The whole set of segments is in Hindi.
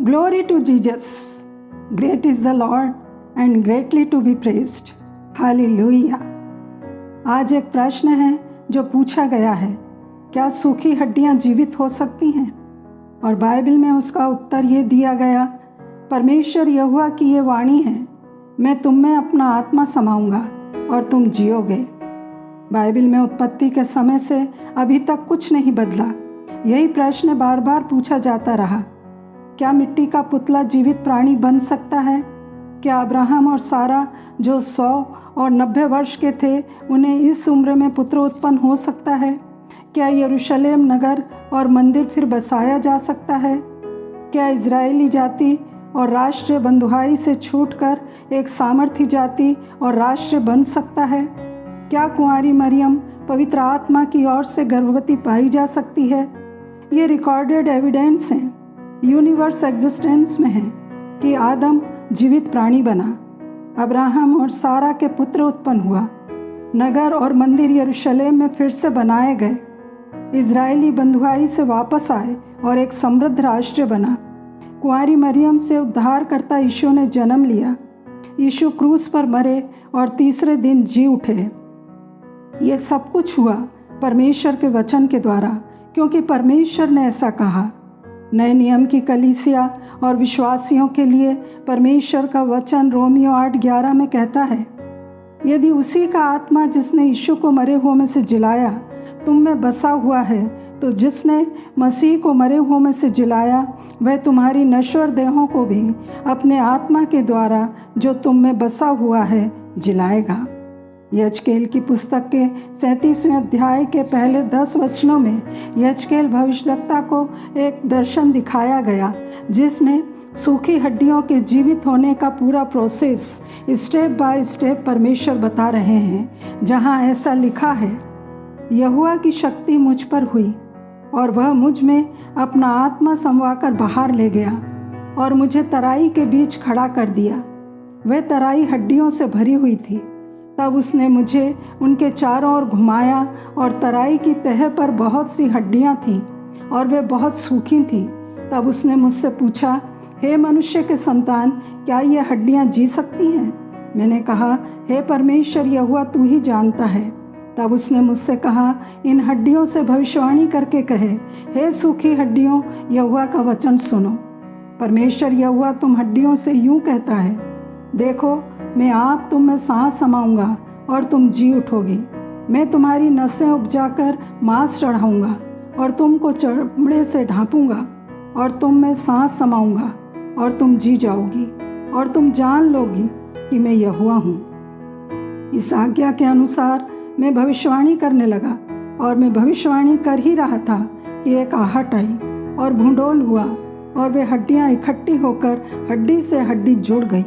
Glory to Jesus. Great is the Lord and greatly to be praised. Hallelujah. आज एक प्रश्न है जो पूछा गया है, क्या सूखी हड्डियां जीवित हो सकती हैं? और बाइबल में उसका उत्तर ये दिया गया, परमेश्वर यहोवा की ये वाणी है, मैं तुम में अपना आत्मा समाऊंगा और तुम जियोगे। बाइबल में उत्पत्ति के समय से अभी तक कुछ नहीं बदला। यही प्रश्न बार बार पूछा जाता रहा। क्या मिट्टी का पुतला जीवित प्राणी बन सकता है? क्या अब्राहम और सारा जो 100 और 90 वर्ष के थे, उन्हें इस उम्र में पुत्र उत्पन्न हो सकता है? क्या यरूशलेम नगर और मंदिर फिर बसाया जा सकता है? क्या इजरायली जाति और राष्ट्र बंधुआई से छूटकर एक सामर्थी जाति और राष्ट्र बन सकता है? क्या कुंवारी मरियम पवित्र आत्मा की ओर से गर्भवती पाई जा सकती है? ये रिकॉर्डेड एविडेंस हैं, यूनिवर्स एग्जिस्टेंस में है कि आदम जीवित प्राणी बना, अब्राहम और सारा के पुत्र उत्पन्न हुआ, नगर और मंदिर यरूशलेम में फिर से बनाए गए, इजरायली बंधुआई से वापस आए और एक समृद्ध राष्ट्र बना। कुंवारी मरियम से उद्धारकर्ता यीशु ने जन्म लिया। यीशु क्रूस पर मरे और तीसरे दिन जी उठे। ये सब कुछ हुआ परमेश्वर के वचन के द्वारा, क्योंकि परमेश्वर ने ऐसा कहा। नए नियम की कलीसिया और विश्वासियों के लिए परमेश्वर का वचन रोमियो 8:11 में कहता है, यदि उसी का आत्मा जिसने यीशु को मरे हुओं में से जिलाया तुम में बसा हुआ है, तो जिसने मसीह को मरे हुओं में से जिलाया वह तुम्हारी नश्वर देहों को भी अपने आत्मा के द्वारा जो तुम में बसा हुआ है जिलाएगा। यजकेल की पुस्तक के 37वें अध्याय के पहले 10 वचनों में यजकेल भविष्यद्वक्ता को एक दर्शन दिखाया गया, जिसमें सूखी हड्डियों के जीवित होने का पूरा प्रोसेस स्टेप बाय स्टेप परमेश्वर बता रहे हैं। जहां ऐसा लिखा है, यहोवा की शक्ति मुझ पर हुई और वह मुझ में अपना आत्मा समवाकर बाहर ले गया और मुझे तराई के बीच खड़ा कर दिया। वह तराई हड्डियों से भरी हुई थी। तब उसने मुझे उनके चारों ओर घुमाया और तराई की तह पर बहुत सी हड्डियां थीं और वे बहुत सूखी थीं। तब उसने मुझसे पूछा, हे मनुष्य के संतान, क्या ये हड्डियां जी सकती हैं? मैंने कहा, हे परमेश्वर यहोवा, तू ही जानता है। तब उसने मुझसे कहा, इन हड्डियों से भविष्यवाणी करके कहे, हे सूखी हड्डियों, यहोवा का वचन सुनो। परमेश्वर यहोवा तुम हड्डियों से यूं कहता है, देखो, मैं आप तुम में सांस समाऊंगा और तुम जी उठोगी। मैं तुम्हारी नसें उपजाकर मांस चढ़ाऊंगा और तुमको चमड़े से ढांपूंगा और तुम में सांस समाऊंगा और तुम जी जाओगी और तुम जान लोगी कि मैं यहोवा हूँ। इस आज्ञा के अनुसार मैं भविष्यवाणी करने लगा और मैं भविष्यवाणी कर ही रहा था कि एक आहट आई और भूंडोल हुआ और वे हड्डियाँ इकट्ठी होकर हड्डी से हड्डी जुड़ गई।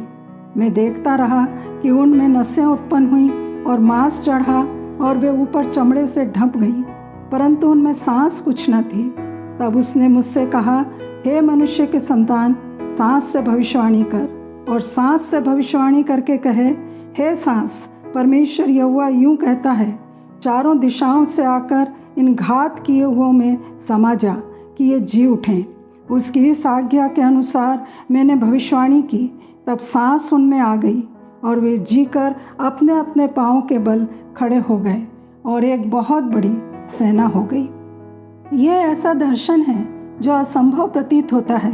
मैं देखता रहा कि उनमें नसें उत्पन्न हुई और मांस चढ़ा और वे ऊपर चमड़े से ढंप गई, परंतु उनमें सांस कुछ न थी। तब उसने मुझसे कहा, हे मनुष्य के संतान, सांस से भविष्यवाणी कर और सांस से भविष्यवाणी करके कहे, हे सांस, परमेश्वर यहोवा यूं कहता है, चारों दिशाओं से आकर इन घात किए हुओं में समा जा कि ये जी उठें। उसकी इस आज्ञा के अनुसार मैंने भविष्यवाणी की। तब सांस उनमें आ गई और वे जीकर अपने अपने पाँव के बल खड़े हो गए और एक बहुत बड़ी सेना हो गई। यह ऐसा दर्शन है जो असंभव प्रतीत होता है,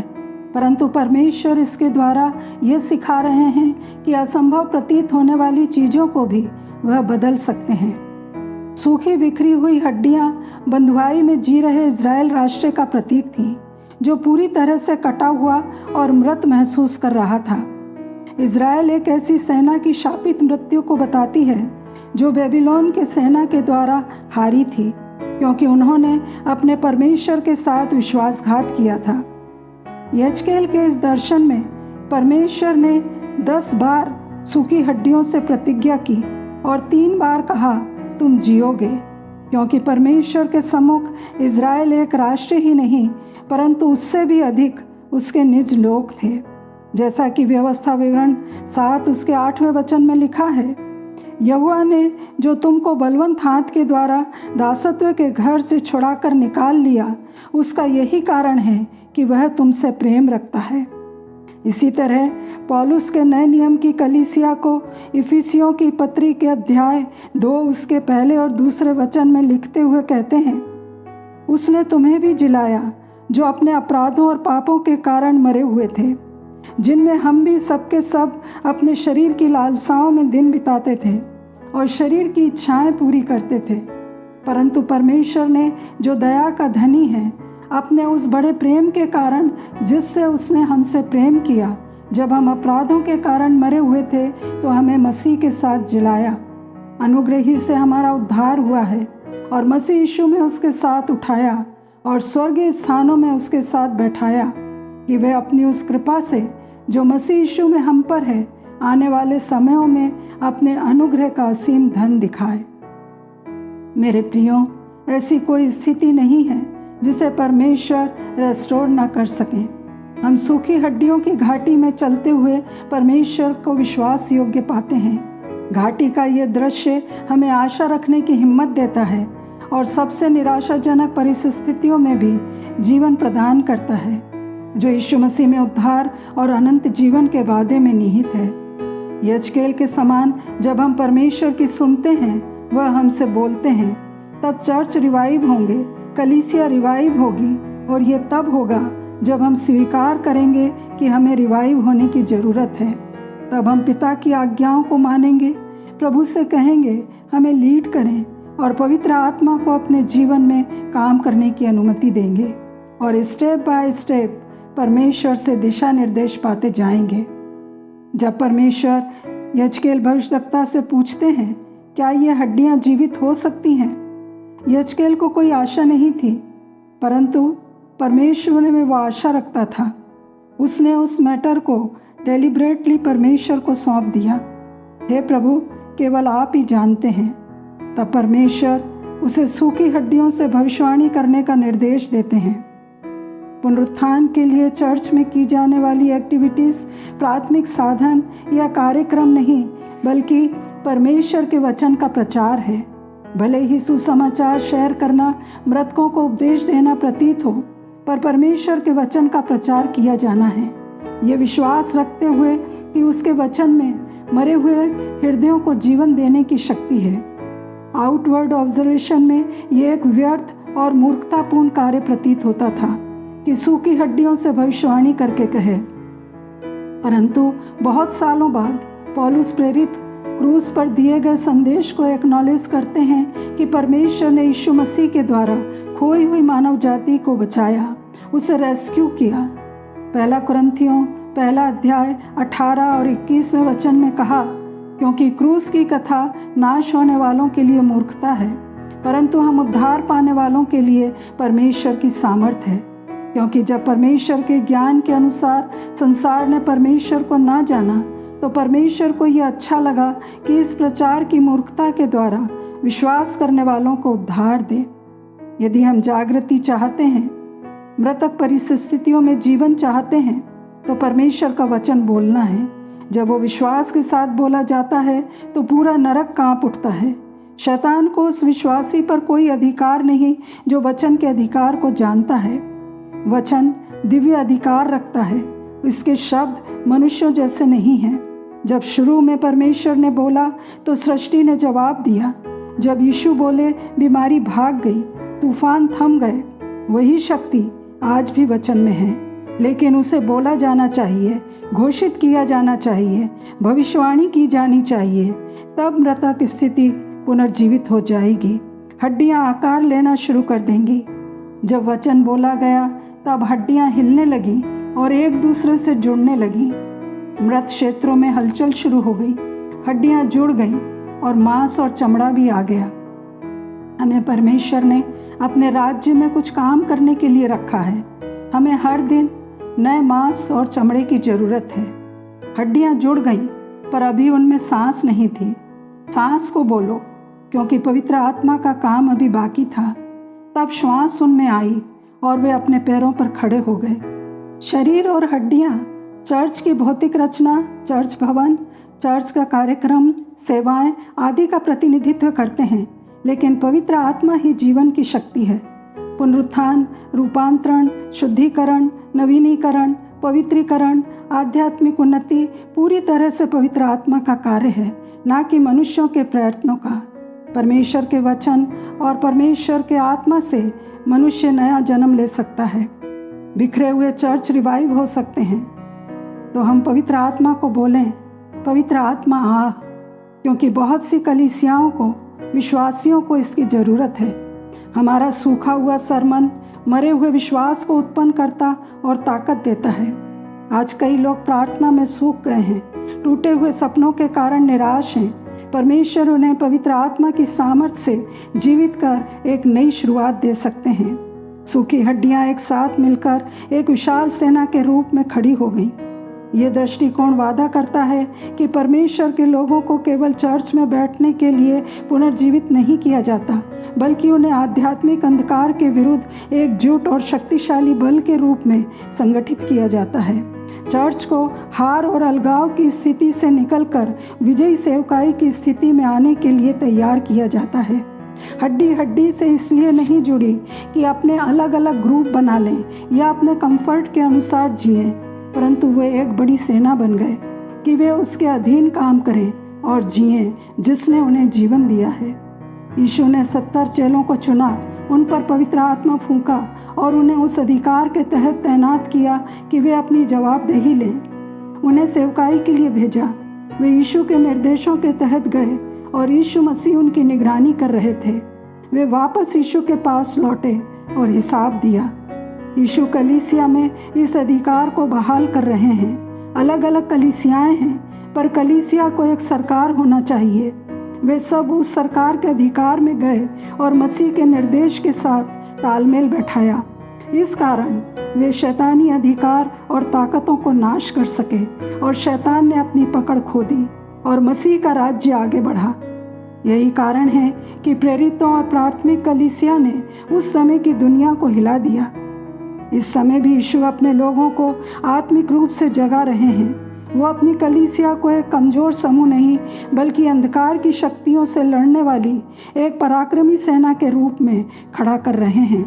परंतु परमेश्वर इसके द्वारा ये सिखा रहे हैं कि असंभव प्रतीत होने वाली चीज़ों को भी वह बदल सकते हैं। सूखी बिखरी हुई हड्डियाँ बंधुआई में जी रहे इजराइल राष्ट्र का प्रतीक थीं, जो पूरी तरह से कटा हुआ और मृत महसूस कर रहा था। इज़राइल एक ऐसी सेना की शापित मृत्यु को बताती है जो बेबीलोन के सेना के द्वारा हारी थी, क्योंकि उन्होंने अपने परमेश्वर के साथ विश्वासघात किया था। यजकेल के इस दर्शन में परमेश्वर ने 10 बार सूखी हड्डियों से प्रतिज्ञा की और 3 बार कहा, तुम जियोगे, क्योंकि परमेश्वर के सम्मुख इज़राइल एक राष्ट्र ही नहीं परंतु उससे भी अधिक उसके निज लोग थे, जैसा कि व्यवस्था विवरण 7 उसके 8वें वचन में लिखा है। यहोवा ने जो तुमको बलवंत हाथ के द्वारा दासत्व के घर से छुड़ाकर निकाल लिया, उसका यही कारण है कि वह तुमसे प्रेम रखता है। इसी तरह पौलुस के नए नियम की कलीसिया को इफिसियों की पत्री के अध्याय 2 उसके पहले और दूसरे वचन में लिखते हुए कहते हैं, उसने तुम्हें भी जिलाया जो अपने अपराधों और पापों के कारण मरे हुए थे, जिनमें हम भी सबके सब अपने शरीर की लालसाओं में दिन बिताते थे और शरीर की इच्छाएं पूरी करते थे। परंतु परमेश्वर ने जो दया का धनी है, अपने उस बड़े प्रेम के कारण जिससे उसने हमसे प्रेम किया, जब हम अपराधों के कारण मरे हुए थे तो हमें मसीह के साथ जिलाया। अनुग्रह ही से हमारा उद्धार हुआ है और मसीह यीशु में उसके साथ उठाया और स्वर्गीय स्थानों में उसके साथ बैठाया, कि वह अपनी उस कृपा से जो मसीह यीशु में हम पर है, आने वाले समयों में अपने अनुग्रह का असीम धन दिखाए। मेरे प्रियो, ऐसी कोई स्थिति नहीं है जिसे परमेश्वर रेस्टोर न कर सके। हम सूखी हड्डियों की घाटी में चलते हुए परमेश्वर को विश्वास योग्य पाते हैं। घाटी का ये दृश्य हमें आशा रखने की हिम्मत देता है और सबसे निराशाजनक परिस्थितियों में भी जीवन प्रदान करता है, जो यीशु मसीह में उद्धार और अनंत जीवन के वादे में निहित है। यजकेल के समान जब हम परमेश्वर की सुनते हैं, वह हमसे बोलते हैं, तब चर्च रिवाइव होंगे, कलीसिया रिवाइव होगी, और ये तब होगा जब हम स्वीकार करेंगे कि हमें रिवाइव होने की ज़रूरत है। तब हम पिता की आज्ञाओं को मानेंगे, प्रभु से कहेंगे हमें लीड करें और पवित्र आत्मा को अपने जीवन में काम करने की अनुमति देंगे और स्टेप बाय स्टेप परमेश्वर से दिशा निर्देश पाते जाएंगे। जब परमेश्वर यजकेल भविष्यद्वक्ता से पूछते हैं, क्या ये हड्डियां जीवित हो सकती हैं? यजकेल को कोई आशा नहीं थी, परंतु परमेश्वर में वो आशा रखता था। उसने उस मैटर को डेलिब्रेटली परमेश्वर को सौंप दिया। हे प्रभु, केवल आप ही जानते हैं। तब परमेश्वर उसे सूखी हड्डियों से भविष्यवाणी करने का निर्देश देते हैं। पुनरुत्थान के लिए चर्च में की जाने वाली एक्टिविटीज़ प्राथमिक साधन या कार्यक्रम नहीं, बल्कि परमेश्वर के वचन का प्रचार है। भले ही सुसमाचार शेयर करना, मृतकों को उपदेश देना प्रतीत हो, पर परमेश्वर के वचन का प्रचार किया जाना है, ये विश्वास रखते हुए कि उसके वचन में मरे हुए हृदयों को जीवन देने की शक्ति है। आउटवर्ड ऑब्जर्वेशन में ये एक व्यर्थ और मूर्खतापूर्ण कार्य प्रतीत होता था कि सूखी हड्डियों से भविष्यवाणी करके कहे। परंतु बहुत सालों बाद पौलुस प्रेरित क्रूस पर दिए गए संदेश को एक्नॉलेज करते हैं कि परमेश्वर ने यीशु मसीह के द्वारा खोई हुई मानव जाति को बचाया, उसे रेस्क्यू किया। पहला कुरिन्थियों 1 अध्याय 18 और 21वें वचन में कहा, क्योंकि क्रूस की कथा नाश होने वालों के लिए मूर्खता है, परंतु हम उद्धार पाने वालों के लिए परमेश्वर की सामर्थ है। क्योंकि जब परमेश्वर के ज्ञान के अनुसार संसार ने परमेश्वर को ना जाना, तो परमेश्वर को यह अच्छा लगा कि इस प्रचार की मूर्खता के द्वारा विश्वास करने वालों को उद्धार दे। यदि हम जागृति चाहते हैं, मृतक परिस्थितियों में जीवन चाहते हैं, तो परमेश्वर का वचन बोलना है। जब वो विश्वास के साथ बोला जाता है तो पूरा नरक कांप उठता है। शैतान को उस विश्वासी पर कोई अधिकार नहीं जो वचन के अधिकार को जानता है। वचन दिव्य अधिकार रखता है, इसके शब्द मनुष्यों जैसे नहीं हैं। जब शुरू में परमेश्वर ने बोला तो सृष्टि ने जवाब दिया। जब यीशु बोले, बीमारी भाग गई, तूफान थम गए। वही शक्ति आज भी वचन में है, लेकिन उसे बोला जाना चाहिए, घोषित किया जाना चाहिए, भविष्यवाणी की जानी चाहिए। तब मृतक स्थिति पुनर्जीवित हो जाएगी, हड्डियां आकार लेना शुरू कर देंगी। जब वचन बोला गया तब हड्डियां हिलने लगी और एक दूसरे से जुड़ने लगी। मृत क्षेत्रों में हलचल शुरू हो गई, हड्डियां जुड़ गईं और मांस और चमड़ा भी आ गया। हमें परमेश्वर ने अपने राज्य में कुछ काम करने के लिए रखा है। हमें हर दिन नए मांस और चमड़े की ज़रूरत है। हड्डियां जुड़ गईं, पर अभी उनमें सांस नहीं थी। सांस को बोलो, क्योंकि पवित्र आत्मा का काम अभी बाकी था। तब श्वास उनमें आई और वे अपने पैरों पर खड़े हो गए। शरीर और हड्डियां, चर्च की भौतिक रचना, चर्च भवन, चर्च का कार्यक्रम, सेवाएं आदि का प्रतिनिधित्व करते हैं, लेकिन पवित्र आत्मा ही जीवन की शक्ति है। पुनरुत्थान, रूपांतरण, शुद्धिकरण, नवीनीकरण, पवित्रीकरण, आध्यात्मिक उन्नति पूरी तरह से पवित्र आत्मा का कार्य है, ना कि मनुष्यों के प्रयत्नों का। परमेश्वर के वचन और परमेश्वर के आत्मा से मनुष्य नया जन्म ले सकता है। बिखरे हुए चर्च रिवाइव हो सकते हैं। तो हम पवित्र आत्मा को बोलें, पवित्र आत्मा आ, क्योंकि बहुत सी कलीसियाओं को, विश्वासियों को इसकी ज़रूरत है। हमारा सूखा हुआ सरमन मरे हुए विश्वास को उत्पन्न करता और ताकत देता है। आज कई लोग प्रार्थना में सूख गए हैं, टूटे हुए सपनों के कारण निराश हैं। परमेश्वर उन्हें पवित्र आत्मा की सामर्थ से जीवित कर एक नई शुरुआत दे सकते हैं। सूखी हड्डियां एक साथ मिलकर एक विशाल सेना के रूप में खड़ी हो गईं। ये दृष्टिकोण वादा करता है कि परमेश्वर के लोगों को केवल चर्च में बैठने के लिए पुनर्जीवित नहीं किया जाता, बल्कि उन्हें आध्यात्मिक अंधकार के विरुद्ध एकजुट और शक्तिशाली बल के रूप में संगठित किया जाता है। चर्च को हार और अलगाव की स्थिति से निकलकर विजयी सेवकाई की स्थिति में आने के लिए तैयार किया जाता है। हड्डी हड्डी से इसलिए नहीं जुड़ी कि अपने अलग अलग ग्रुप बना लें या अपने कंफर्ट के अनुसार जिएं, परंतु वे एक बड़ी सेना बन गए कि वे उसके अधीन काम करें और जिएं जिसने उन्हें जीवन दिया है। यीशु ने 70 चेलों को चुना, उन पर पवित्र आत्मा फूंका और उन्हें उस अधिकार के तहत तैनात किया कि वे अपनी जवाबदेही लें। उन्हें सेवकाई के लिए भेजा। वे यीशु के निर्देशों के तहत गए और यीशु मसीह उनकी निगरानी कर रहे थे। वे वापस यीशु के पास लौटे और हिसाब दिया। यीशु कलीसिया में इस अधिकार को बहाल कर रहे हैं। अलग अलग कलीसियाएं हैं, पर कलीसिया को एक सरकार होना चाहिए। वे सब उस सरकार के अधिकार में गए और मसीह के निर्देश के साथ तालमेल बैठाया। इस कारण वे शैतानी अधिकार और ताकतों को नाश कर सके और शैतान ने अपनी पकड़ खो दी और मसीह का राज्य आगे बढ़ा। यही कारण है कि प्रेरितों और प्राथमिक कलीसिया ने उस समय की दुनिया को हिला दिया। इस समय भी यीशु अपने लोगों को आत्मिक रूप से जगा रहे हैं। वो अपनी कलीसिया को एक कमज़ोर समूह नहीं, बल्कि अंधकार की शक्तियों से लड़ने वाली एक पराक्रमी सेना के रूप में खड़ा कर रहे हैं।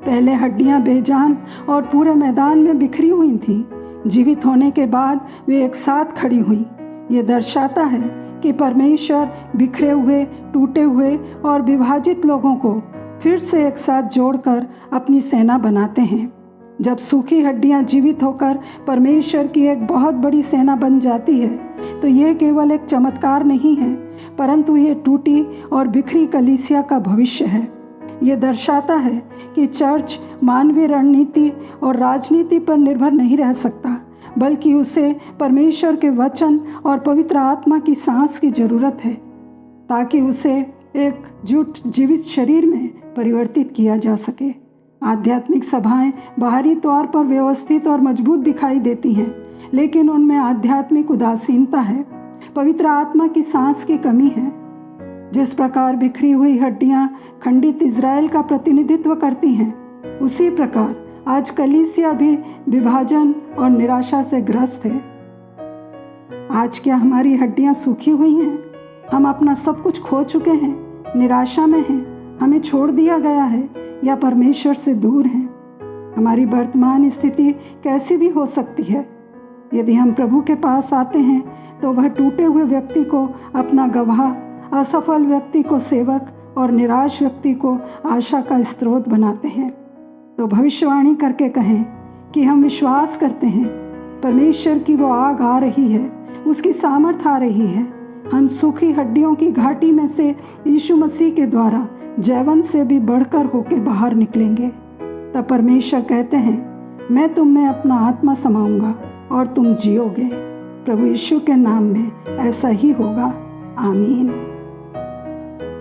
पहले हड्डियां बेजान और पूरे मैदान में बिखरी हुई थीं। जीवित होने के बाद वे एक साथ खड़ी हुईं। ये दर्शाता है कि परमेश्वर बिखरे हुए, टूटे हुए और विभाजित लोगों को फिर से एक साथ जोड़कर अपनी सेना बनाते हैं। जब सूखी हड्डियां जीवित होकर परमेश्वर की एक बहुत बड़ी सेना बन जाती है, तो ये केवल एक चमत्कार नहीं है, परंतु ये टूटी और बिखरी कलीसिया का भविष्य है। ये दर्शाता है कि चर्च मानवीय रणनीति और राजनीति पर निर्भर नहीं रह सकता, बल्कि उसे परमेश्वर के वचन और पवित्र आत्मा की सांस की ज़रूरत है, ताकि उसे एक जुट जीवित शरीर में परिवर्तित किया जा सके। आध्यात्मिक सभाएं बाहरी तौर पर व्यवस्थित और मजबूत दिखाई देती हैं, लेकिन उनमें आध्यात्मिक उदासीनता है, पवित्र आत्मा की सांस की कमी है। जिस प्रकार बिखरी हुई हड्डियां खंडित इज़राइल का प्रतिनिधित्व करती हैं, उसी प्रकार आज कलीसिया भी विभाजन और निराशा से ग्रस्त है। आज क्या हमारी हड्डियां सूखी हुई हैं? हम अपना सब कुछ खो चुके हैं, निराशा में हैं, हमें छोड़ दिया गया है या परमेश्वर से दूर हैं? हमारी वर्तमान स्थिति कैसी भी हो सकती है। यदि हम प्रभु के पास आते हैं तो वह टूटे हुए व्यक्ति को अपना गवाह, असफल व्यक्ति को सेवक और निराश व्यक्ति को आशा का स्रोत बनाते हैं। तो भविष्यवाणी करके कहें कि हम विश्वास करते हैं परमेश्वर की वो आग आ रही है, उसकी सामर्थ आ रही है। हम सूखी हड्डियों की घाटी में से यीशु मसीह के द्वारा जैवन से भी बढ़कर होके बाहर निकलेंगे। तब परमेश्वर कहते हैं, मैं तुम में अपना आत्मा समाऊंगा और तुम जियोगे। प्रभु यीशु के नाम में ऐसा ही होगा। आमीन।